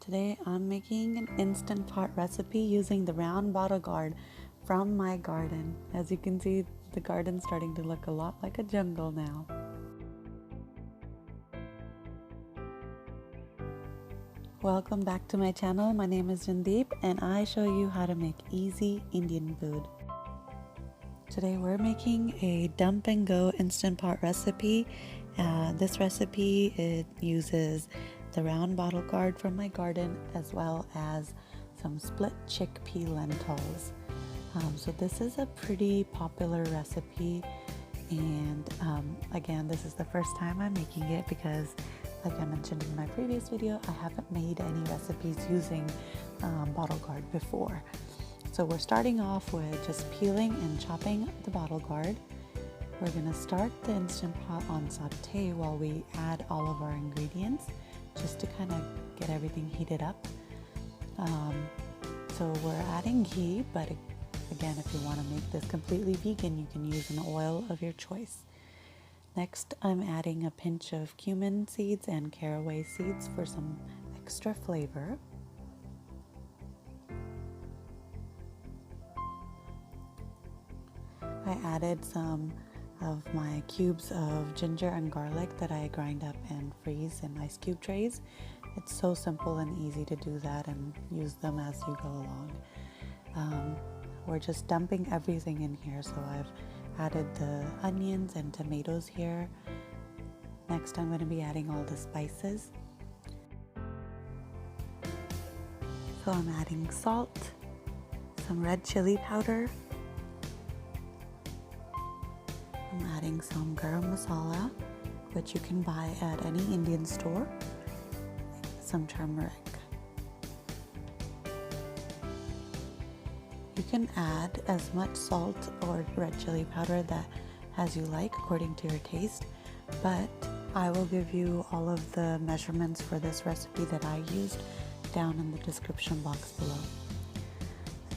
Today I'm making an instant pot recipe using the round bottle gourd from my garden. As you can see, the garden's starting to look a lot like a jungle now. Welcome back to my channel. My name is Jandeep and I show you how to make easy Indian food. Today we're making a dump and go instant pot recipe. This recipe, it uses the round bottle gourd from my garden as well as some split chickpea lentils. So this is a pretty popular recipe, and again, this is the first time I'm making it because, like I mentioned in my previous video, I haven't made any recipes using bottle gourd before. So we're starting off with just peeling and chopping the bottle gourd. We're going to start the Instant Pot on saute while we add all of our ingredients, just to kind of get everything heated up. So we're adding ghee, but again, if you want to make this completely vegan, you can use an oil of your choice. Next, I'm adding a pinch of cumin seeds and caraway seeds for some extra flavor. I added some of my cubes of ginger and garlic that I grind up and freeze in ice cube trays. It's so simple and easy to do that and use them as you go along. We're just dumping everything in here, so I've added the onions and tomatoes here. Next, I'm going to be adding all the spices. So I'm adding salt, some red chili powder, I'm adding some garam masala, which you can buy at any Indian store, some turmeric. You can add as much salt or red chili powder as you like according to your taste, but I will give you all of the measurements for this recipe that I used down in the description box below.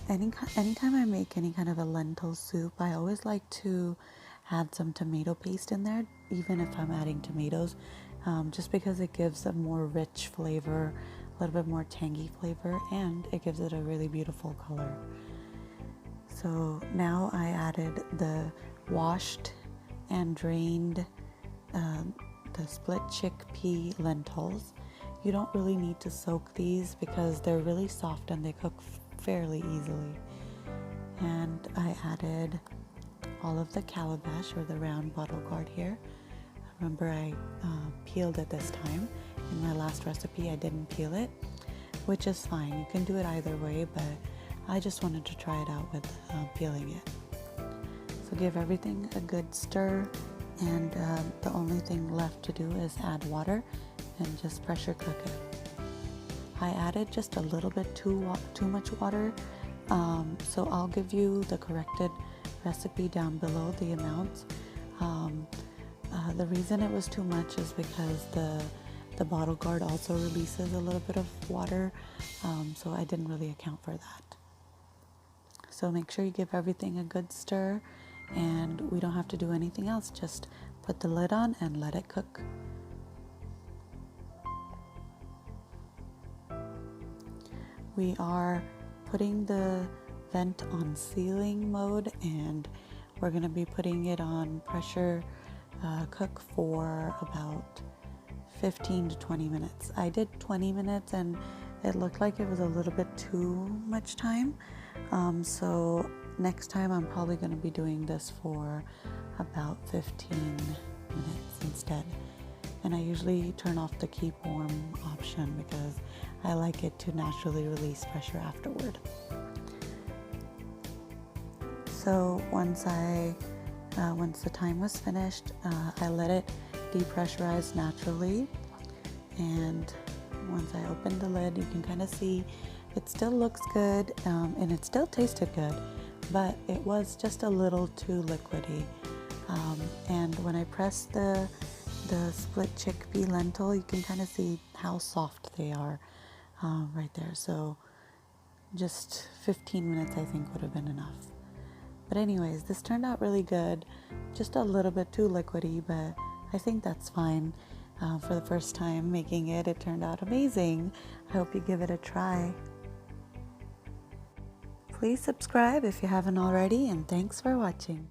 Anytime I make any kind of a lentil soup, I always like to add some tomato paste in there, even if I'm adding tomatoes, just because it gives a more rich flavor, a little bit more tangy flavor, and it gives it a really beautiful color. So now I added the washed and drained the split chickpea lentils. You don't really need to soak these because they're really soft and they cook fairly easily. And I added all of the calabash or the round bottle gourd here. Remember, I peeled it this time. In my last recipe I didn't peel it, which is fine. You can do it either way, but I just wanted to try it out with peeling it. So give everything a good stir, and the only thing left to do is add water and just pressure cook it. I added just a little bit too much water, so I'll give you the corrected recipe down below, the amounts. The reason it was too much is because the bottle gourd also releases a little bit of water, so I didn't really account for that. So make sure you give everything a good stir, and we don't have to do anything else, just put the lid on and let it cook. We are putting the vent on sealing mode, and we're going to be putting it on pressure cook for about 15 to 20 minutes. I did 20 minutes and it looked like it was a little bit too much time, so next time I'm probably going to be doing this for about 15 minutes instead. And I usually turn off the keep warm option because I like it to naturally release pressure afterward. So once the time was finished, I let it depressurize naturally, and once I opened the lid, you can kind of see it still looks good, and it still tasted good, but it was just a little too liquidy. And when I pressed the split chickpea lentil, you can kind of see how soft they are right there. So just 15 minutes I think would have been enough. But anyways, this turned out really good. Just a little bit too liquidy, but I think that's fine. for the first time making it. It turned out amazing. I hope you give it a try. Please subscribe if you haven't already, and thanks for watching.